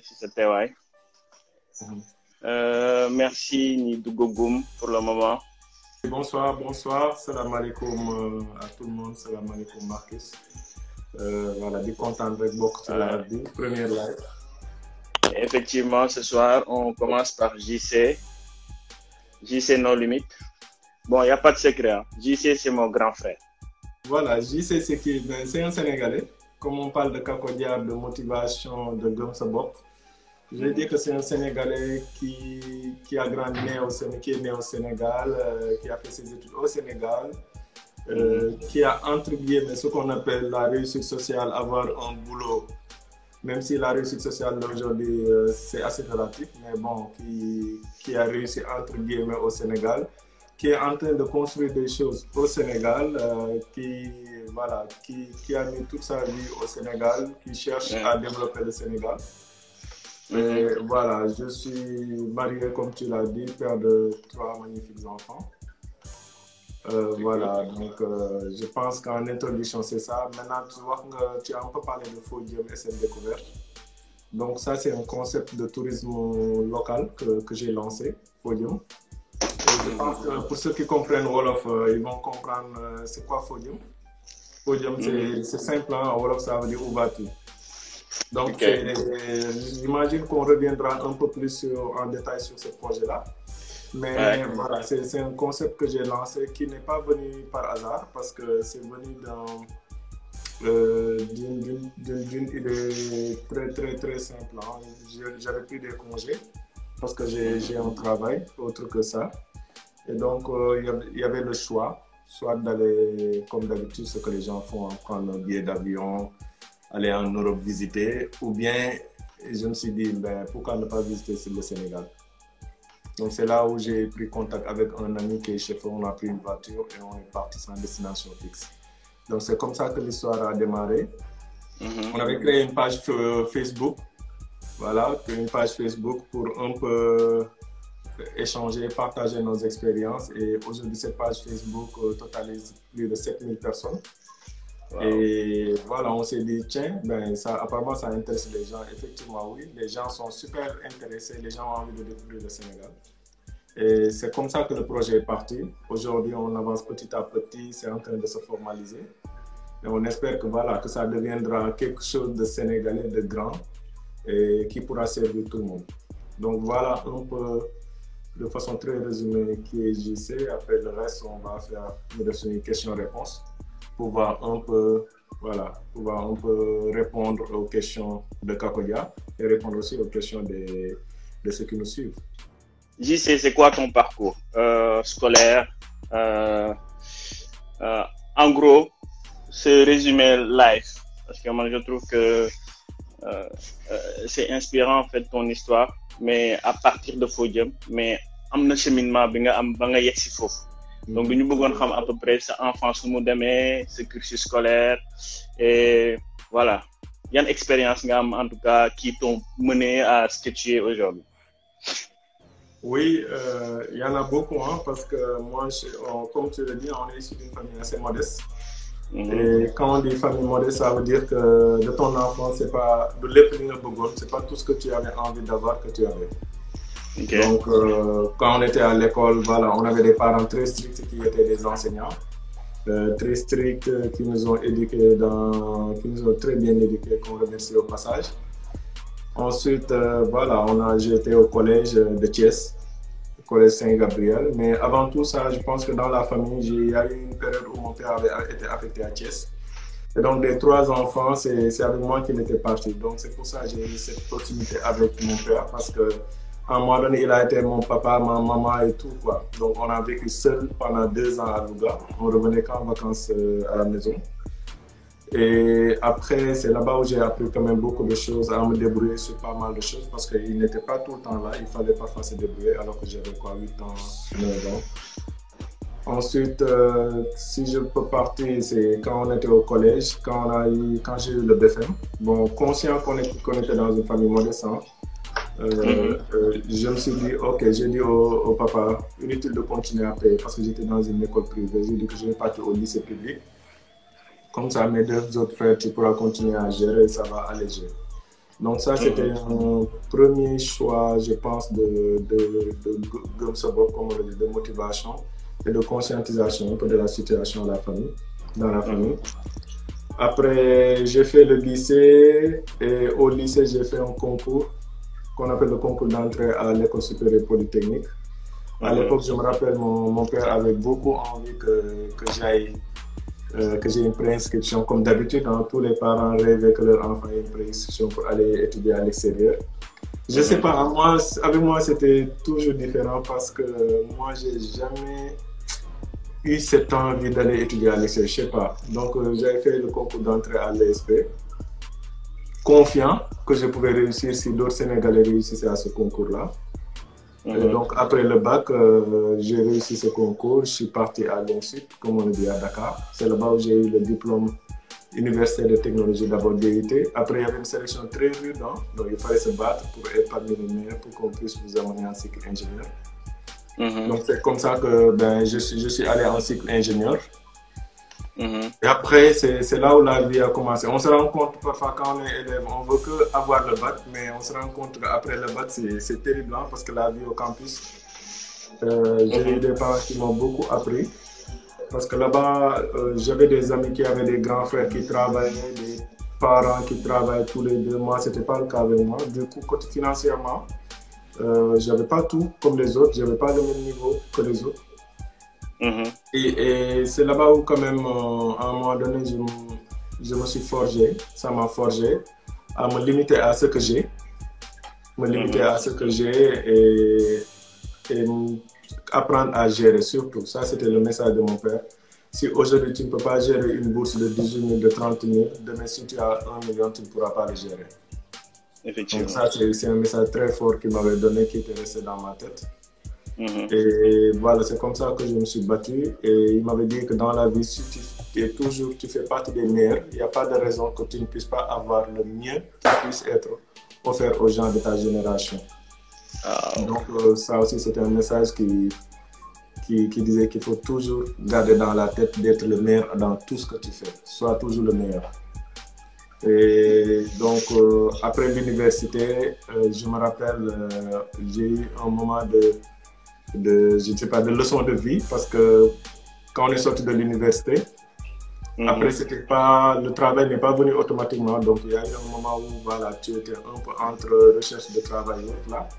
ci sa teewaay. Mhm. Merci Nidou Gogoum pour le moment. Bonsoir, bonsoir. Salam alaikum à tout le monde. Salam alaikum Marcus. Voilà, di content rek bokk ci live bi, première live. Effectivement, ce soir, on commence par JC. JC No Limite. Bon, il n'y a pas de secret. Hein. JC, c'est mon grand frère. Voilà, JC, c'est qui? C'est un Sénégalais. Comme on parle de Kakodia, de motivation, de Gom Sabop, je vais dire que c'est un Sénégalais qui a grandi qui est né au Sénégal, qui a fait ses études au Sénégal, qui a entre guillemets ce qu'on appelle la réussite sociale, avoir un boulot. Même si la réussite sociale d'aujourd'hui, c'est assez relatif, mais bon, qui a réussi entre guillemets au Sénégal, qui est en train de construire des choses au Sénégal, qui a mis toute sa vie au Sénégal, qui cherche à développer le Sénégal. Et voilà, je suis marié, comme tu l'as dit, père de 3 magnifiques enfants. Voilà, donc je pense qu'en introduction, c'est ça. Maintenant, tu as un peu parlé de Fodium et cette découverte. Donc ça, c'est un concept de tourisme local que j'ai lancé, Fodium. Et je pense que pour ceux qui comprennent Wolof, ils vont comprendre c'est quoi Fodium. Fodium, c'est simple, hein, en Wolof, ça veut dire où vas-tu. Donc, j'imagine qu'on reviendra un peu plus en détail sur ce projet-là. Mais voilà, c'est un concept que j'ai lancé qui n'est pas venu par hasard parce que c'est venu d'une idée très simple. Hein. J'avais pris des congés parce que j'ai un travail autre que ça. Et donc, il y avait le choix, soit d'aller, comme d'habitude, ce que les gens font, hein, prendre un billet d'avion, aller en Europe visiter, ou bien je me suis dit, pourquoi ne pas visiter le Sénégal? Donc c'est là où j'ai pris contact avec un ami qui est chauffeur, on a pris une voiture et on est parti sans destination fixe. Donc c'est comme ça que l'histoire a démarré. On avait créé une page Facebook, voilà, une page Facebook pour un peu échanger, partager nos expériences. Et aujourd'hui, cette page Facebook totalise plus de 7000 personnes. Wow. Et voilà, on s'est dit, tiens, apparemment ça intéresse les gens. Effectivement, oui, les gens sont super intéressés, les gens ont envie de découvrir le Sénégal. Et c'est comme ça que le projet est parti. Aujourd'hui, on avance petit à petit, c'est en train de se formaliser. Et on espère que, voilà, que ça deviendra quelque chose de sénégalais, de grand, et qui pourra servir tout le monde. Donc voilà un peu, de façon très résumée, qui est JC. Après le reste, on va faire une question-réponse. Pour pouvoir un peu répondre aux questions de Kakodia et répondre aussi aux questions de ceux qui nous suivent. JC, c'est quoi ton parcours scolaire en gros, ce résumé live, parce que moi je trouve que c'est inspirant en fait ton histoire, mais à partir de Fodium, mais am na cheminement bi nga am ba nga yegg si foofu. Donc, nous voulons savoir à peu près sa enfance, ce cursus scolaire, et voilà. Il y a une expérience, en tout cas, qui t'ont mené à ce que tu es aujourd'hui. Oui, il y en a beaucoup, hein, parce que moi, comme tu le dis, on est issu d'une famille assez modeste. Et quand on dit famille modeste, ça veut dire que de ton enfance, c'est pas de c'est pas tout ce que tu avais envie d'avoir que tu avais. Okay. Donc, quand on était à l'école, voilà, on avait des parents très stricts qui étaient des enseignants, très stricts, qui nous ont éduqués, qui nous ont très bien éduqués, qu'on remercie au passage. Ensuite, voilà, j'ai été au collège de Thiès, au collège Saint-Gabriel. Mais avant tout ça, je pense que dans la famille, il y a eu une période où mon père avait été affecté à Thiès. Et donc, les 3 enfants, c'est avec moi qu'il était parti. Donc, c'est pour ça que j'ai eu cette proximité avec mon père, parce que à un moment donné, il a été mon papa, ma maman et tout, quoi. Donc, on a vécu seul pendant 2 ans à Louga. On revenait qu'en vacances à la maison. Et après, c'est là-bas où j'ai appris quand même beaucoup de choses, à me débrouiller sur pas mal de choses, parce qu'il n'était pas tout le temps là. Il fallait parfois se débrouiller, alors que j'avais quoi, 8 ans, 9 ans. Ensuite, si je peux partir, c'est quand on était au collège, quand j'ai eu le BFM. Bon, conscient qu'on était dans une famille modeste, hein, je me suis dit, ok, j'ai dit au papa, inutile de continuer à payer parce que j'étais dans une école privée. J'ai dit que je vais partir au lycée public. Comme ça, mes 2 autres frères, tu pourras continuer à gérer, ça va alléger. Donc ça, c'était un premier choix, je pense, de Gumsabok, comme on dit, de motivation et de conscientisation un peu de la situation de la famille, dans la famille. Après, j'ai fait le lycée et au lycée, j'ai fait un concours qu'on appelle le concours d'entrée à l'école supérieure polytechnique. À l'époque, je me rappelle, mon père avait beaucoup envie que j'ai une préinscription. Comme d'habitude, hein, tous les parents rêvaient que leur enfant ait une préinscription pour aller étudier à l'extérieur. Je sais pas, avec moi, c'était toujours différent parce que moi, j'ai jamais eu cette envie d'aller étudier à l'extérieur, je sais pas. Donc, j'avais fait le concours d'entrée à l'ESP, confiant que je pouvais réussir si d'autres Sénégalais réussissaient à ce concours-là. Donc, après le bac, j'ai réussi ce concours. Je suis parti à l'INSUT, comme on le dit à Dakar. C'est là-bas où j'ai eu le diplôme universitaire de technologie, d'abord DUT. Après, il y avait une sélection très rude, hein? Donc il fallait se battre pour être parmi les meilleurs pour qu'on puisse vous amener en cycle ingénieur. Donc, c'est comme ça que je suis allé en cycle ingénieur. Et après, c'est là où la vie a commencé. On se rend compte parfois quand on est élève, on veut que avoir le bac, mais on se rend compte qu'après le bac, c'est terrible, hein, parce que la vie au campus, j'ai eu des parents qui m'ont beaucoup appris. Parce que là-bas, j'avais des amis qui avaient des grands frères qui travaillaient, des parents qui travaillent tous les deux. Moi, ce n'était pas le cas avec moi. Du coup, financièrement, je n'avais pas tout comme les autres, je n'avais pas le même niveau que les autres. Et c'est là-bas où quand même, à un moment donné, je me suis forgé, ça m'a forgé à me limiter à ce que j'ai, et apprendre à gérer surtout. Ça, c'était le message de mon père. Si aujourd'hui tu ne peux pas gérer une bourse de 18 000, de 30 000, demain si tu as 1 million, tu ne pourras pas le gérer. Effectivement. Donc ça, c'est un message très fort qu'il m'avait donné, qui était resté dans ma tête. Et voilà, c'est comme ça que je me suis battu. Et il m'avait dit que dans la vie, si tu fais partie des meilleurs, il n'y a pas de raison que tu ne puisses pas avoir le mieux qui puisse être offert aux gens de ta génération. Donc ça aussi, c'était un message qui disait qu'il faut toujours garder dans la tête d'être le meilleur dans tout ce que tu fais. Sois toujours le meilleur. Et donc, après l'université, je me rappelle, j'ai eu un moment je ne sais pas, de leçon de vie, parce que quand on est sorti de l'université, après, le travail n'est pas venu automatiquement, donc il y a eu un moment où voilà, tu étais un peu entre recherche de travail et autres, là.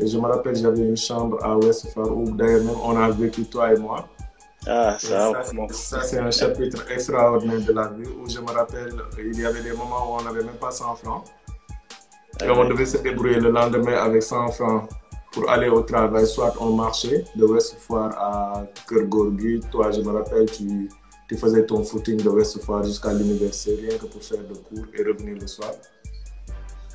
Et je me rappelle, j'avais une chambre à Ouest-Foire où d'ailleurs même on a vécu, toi et moi. Ça c'est un chapitre extraordinaire de la vie où je me rappelle, il y avait des moments où on n'avait même pas 100 francs. Et on devait se débrouiller le lendemain avec 100 francs pour aller au travail. Soit on marchait de Ouest-Foire à Kergorgui. Toi, je me rappelle, tu faisais ton footing de Ouest-Foire jusqu'à l'université, rien que pour faire des cours et revenir le soir.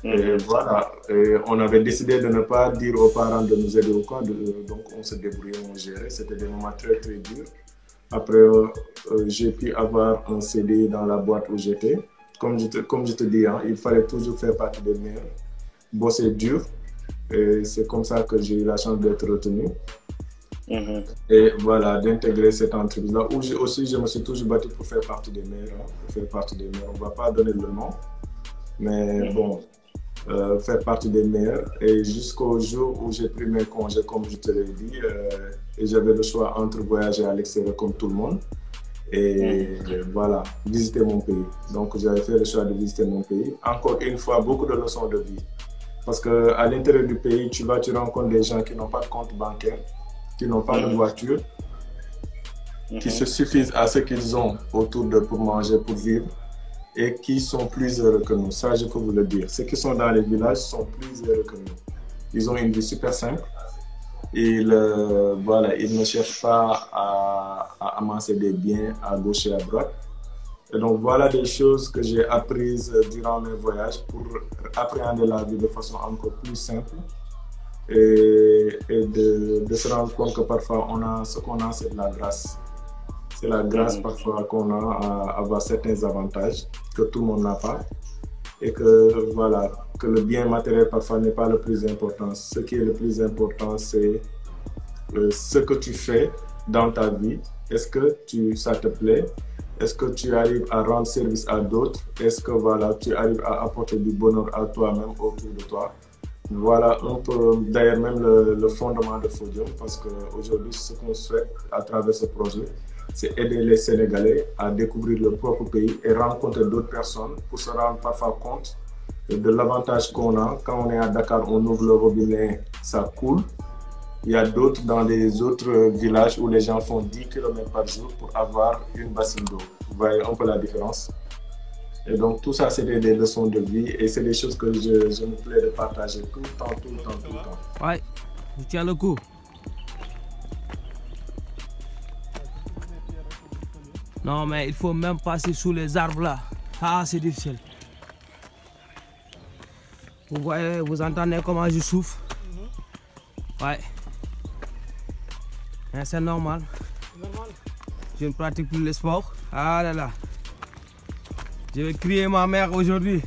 Et voilà, et on avait décidé de ne pas dire aux parents de nous aider ou quoi, donc on se débrouillait, on gérait. C'était des moments très très durs. Après, j'ai pu avoir un CD dans la boîte où j'étais. Comme je te dis, hein, il fallait toujours faire partie des meilleurs, bosser dur. Et c'est comme ça que j'ai eu la chance d'être retenu. Et voilà, d'intégrer cette entreprise-là, où je me suis toujours battu pour faire partie des meilleurs. Hein, pour faire partie des meilleurs. On ne va pas donner le nom, mais bon, faire partie des meilleurs. Et jusqu'au jour où j'ai pris mes congés, comme je te l'ai dit, et j'avais le choix entre voyager à l'extérieur comme tout le monde et voilà, visiter mon pays. Donc j'avais fait le choix de visiter mon pays. Encore une fois, beaucoup de leçons de vie. Parce qu'à l'intérieur du pays, tu rencontres des gens qui n'ont pas de compte bancaire, qui n'ont pas de voiture, qui se suffisent à ce qu'ils ont autour d'eux pour manger, pour vivre, et qui sont plus heureux que nous. Ça, je peux vous le dire. Ceux qui sont dans les villages sont plus heureux que nous. Ils ont une vie super simple. Ils ne cherchent pas à amasser des biens à gauche et à droite. Et donc, voilà des choses que j'ai apprises durant mes voyages pour appréhender la vie de façon encore plus simple et de se rendre compte que parfois, ce qu'on a, c'est de la grâce. C'est la grâce parfois qu'on a à avoir certains avantages que tout le monde n'a pas. Et que, voilà, que le bien matériel parfois n'est pas le plus important. Ce qui est le plus important, c'est ce que tu fais dans ta vie. Est-ce que ça te plaît? Est-ce que tu arrives à rendre service à d'autres? Est-ce que voilà, tu arrives à apporter du bonheur à toi-même autour de toi? Voilà un peu d'ailleurs même le fondement de Fodium, parce qu'aujourd'hui, ce qu'on souhaite à travers ce projet, c'est aider les Sénégalais à découvrir leur propre pays et rencontrer d'autres personnes pour se rendre parfois compte de l'avantage qu'on a. Quand on est à Dakar, on ouvre le robinet, ça coule. Il y a d'autres dans les autres villages où les gens font 10 km par jour pour avoir une bassine d'eau. Vous voyez un peu la différence. Et donc tout ça, c'est des leçons de vie et c'est des choses que je me plais de partager tout le temps, tout le temps, tout le temps. Ouais, je tiens le coup. Non mais il faut même passer sous les arbres là. Ah, c'est difficile. Vous voyez, vous entendez comment je souffle? Ouais. C'est normal. Je ne pratique plus le sport. Ah là là. Je vais crier ma mère aujourd'hui.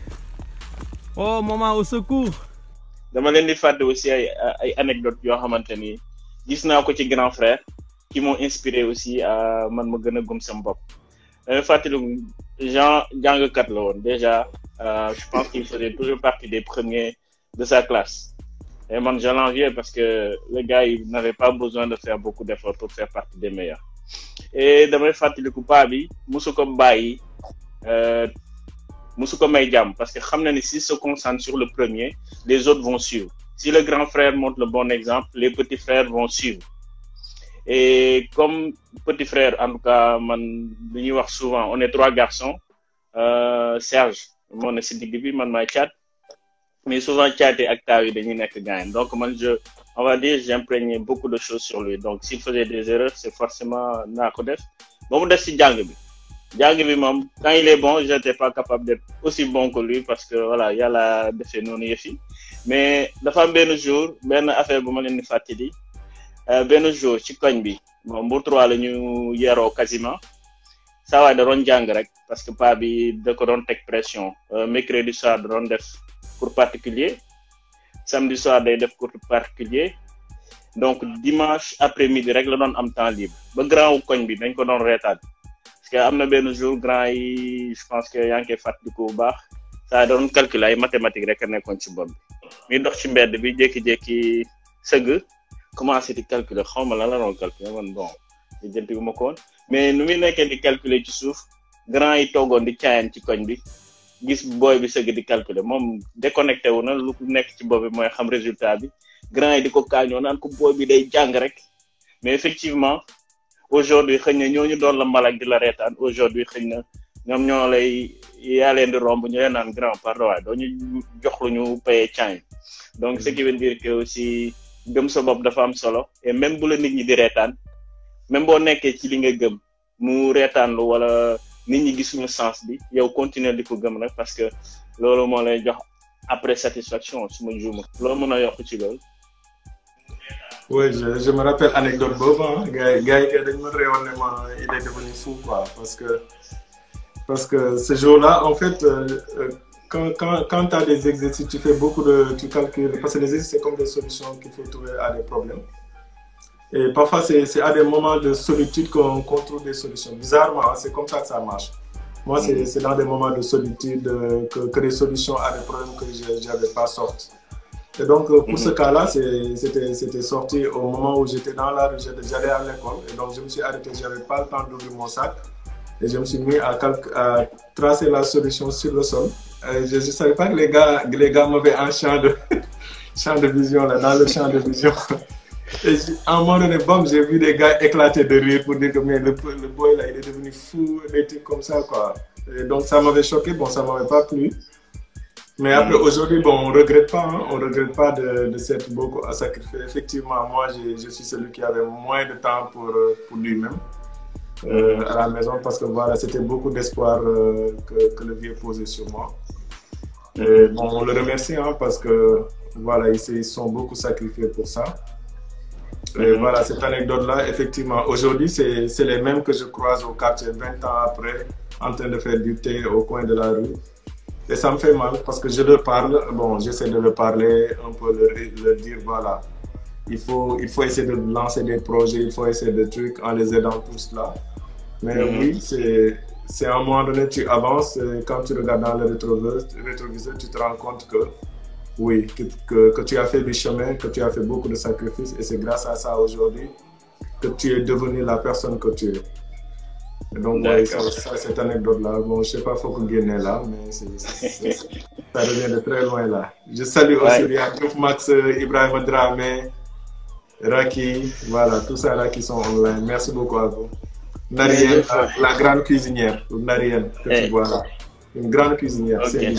Oh maman, au secours. dama leen di fàtte aussi ay anecdotes yoo xamante ni gis naa ko ci grand frère qui m'ont inspiré aussi à man ma gën a gëm sama bopp. dama fàttali Jean jàngkat la woon déjà. Je pense qu'il faisait toujours partie des premiers de sa classe. Et man, je l'enviais parce que le gars, il n'avait pas besoin de faire beaucoup d'efforts pour faire partie des meilleurs. Et damay fàttaliku paa bi musu ko bàyyi musu ko may jàmm parce que xam na ni s'il se concentre sur le premier, les autres vont suivre. Si le grand frère montre le bon exemple, les petits frères vont suivre. Et comme petit frère, en tout cas, man, li ñuy wax souvent, on est 3 garçons. Serge, moo ne si digg bi, man maay caat. Mais souvent, Tchate ak Tawi dañuy nekk gaañ. Donc, man, on va dire, j'imprégnais beaucoup de choses sur lui. Donc, s'il faisait des erreurs, c'est forcément naa ko def. Ba mu def ci jàng bi. Jàng bi moom, quand il est bon, j'étais pas capable d'être aussi bon que lui parce que, voilà, yàlla defee noonu yëf yi. Mais dafa am benn jour, benn affaire bu ma leen di fàttali. Benn jour ci koñ bi, bon, Mbour 3 la ñu yeroo quasiment. Saa waay da doon jàng rek parce que paa bi da ko doon teg pression. Mercredi soir da doon def cours particulier, samedi soir day def cours particulier, donc dimanche après-midi rek la doon am temps libre ba grand wu koñ bi dañ ko doon reetaan parce que am na benn jour grand yi je pense que yaa ngi koy fàttaliku bu baax saa doon calculer ay mathématiques rek a nekkoon ci bopp bi muy dox ci mbedd bi jékki-jékki sëgg commencé di calculer xaw ma lan la doon calculer man bon di jëntigu ma ko woon mais nu muy nekkee di calculer ci suuf grand yi toogoon di caayan ci koñ bi gis booy bi sëgg di calculer moom déconnecté wu na lu nekk ci boobu mooy xam résultat bi grand yi di ko kaañoo naan ko booy bi day jàng rek mais effectivement aujourd'hui xëy na ñooñu doon la malak di la reetaan aujourd'hui xëy na ñoom ñoo lay yaa leen di romb ñu leen naan grand pardon waaye doo ñu jox lu ñu payé caañ donc ce qui veut dire que aussi gëm sa bopp dafa am solo et même bu la nit ñi di reetaan même boo nekkee ci li nga gëm mu reetaan lu wala nit ñi gisuñu sens bi yow continuer di ko gëm rek parce que loolu moo lay jox après satisfaction su ma juuma loolu mën a yokk ci loolu. Oui, je me rappelle anecdote boobu ah gars yi dañ ma réewoon ne ma il est devenu fou quoi parce que ce jour-là en fait quand tu as des exercices tu fais beaucoup tu calcules parce que les exercices c'est comme des solutions qu'il faut trouver à des problèmes. Et parfois, c'est à des moments de solitude qu'on trouve des solutions. Bizarrement, c'est comme ça que ça marche. Moi, c'est dans des moments de solitude que les solutions à des problèmes que je n'avais pas sorti. Et donc, pour ce cas-là, c'était sorti au moment où j'étais dans la rue, j'allais à l'école. Et donc, je me suis arrêté, je n'avais pas le temps d'ouvrir mon sac. Et je me suis mis à tracer la solution sur le sol. Et je ne savais pas que les gars m'avaient un champ de vision, là, dans le champ de vision. Et à un moment donné, bam, j'ai vu des gars éclater de rire pour dire que mais le boy là, il est devenu fou, des trucs comme ça quoi. Et donc ça m'avait choqué, bon, ça m'avait pas plu. Mais après aujourd'hui, bon, on regrette pas de s'être beaucoup sacrifié. Effectivement, moi, je suis celui qui avait moins de temps pour lui-même à la maison parce que voilà, c'était beaucoup d'espoir que le vieux posait sur moi. Et bon, on le remercie parce que voilà, ils sont beaucoup sacrifiés pour ça. Et voilà, cette anecdote-là, effectivement, aujourd'hui, c'est les mêmes que je croise au quartier 20 ans après, en train de faire du thé au coin de la rue. Et ça me fait mal parce que je leur parle, bon, j'essaie de leur parler, un peu leur dire, voilà, il faut essayer de lancer des projets, il faut essayer des trucs en les aidant tous là. Mais oui, c'est à un moment donné, tu avances, et quand tu regardes dans le rétroviseur, tu te rends compte que, oui, que tu as fait du chemin, que tu as fait beaucoup de sacrifices, et c'est grâce à ça aujourd'hui que tu es devenu la personne que tu es. Et donc, ouais, cette anecdote-là, bon, je ne sais pas, il faut que Guéné là, mais ça revient de très loin là. Je salue aussi bien Max, Ibrahim Dramé, Raki, voilà, tous ça là qui sont online. Merci beaucoup à vous. Narienne, la grande cuisinière, Narienne, que tu vois là. Une grande cuisinière, c'est bien.